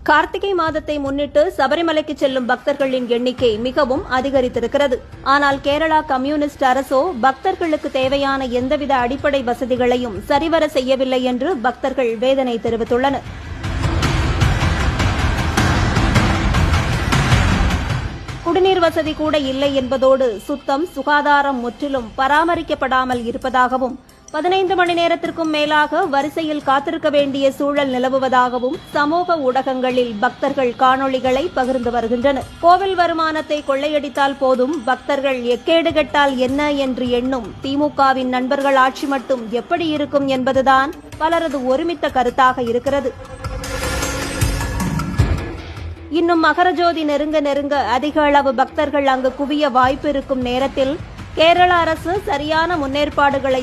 கார்த்திகை மாதத்தை முன்னிட்டு சபரிமலைக்கு செல்லும் பக்தர்களின் எண்ணிக்கை மிகவும் அதிகரித்திருக்கிறது. ஆனால் கேரளா கம்யூனிஸ்ட் அரசோ பக்தர்களுக்கு தேவையான எந்தவித அடிப்படை வசதிகளையும் சரிவர செய்யவில்லை என்று பக்தர்கள் வேதனை தெரிவித்துள்ளனர். குடிநீர் வசதி கூட இல்லை என்பதோடு சுத்தம், சுகாதாரம் முற்றிலும் பராமரிக்கப்படாமல் இருப்பதாகவும் 15 மணி நேரத்திற்கும் மேலாக வரிசையில் காத்திருக்க வேண்டிய சூழல் நிலவுவதாகவும் சமூக ஊடகங்களில் பக்தர்கள் காணொளிகளை பகிர்ந்து வருகின்றனர். கோவில் வருமானத்தை கொள்ளையடித்தால் போதும், பக்தர்கள் எக்கேடு கெட்டால் என்ன என்று எண்ணும் திமுகவின் நண்பர்கள் ஆட்சி மட்டும் எப்படி இருக்கும் என்பதுதான் பலரது ஒருமித்த கருத்தாக இருக்கிறது. இன்னும் மகரஜோதி நெருங்க அதிக அளவு பக்தர்கள் அங்கு குவிய வாய்ப்பு இருக்கும் நேரத்தில் கேரள அரசு சரியான முன்னேற்பாடுகளை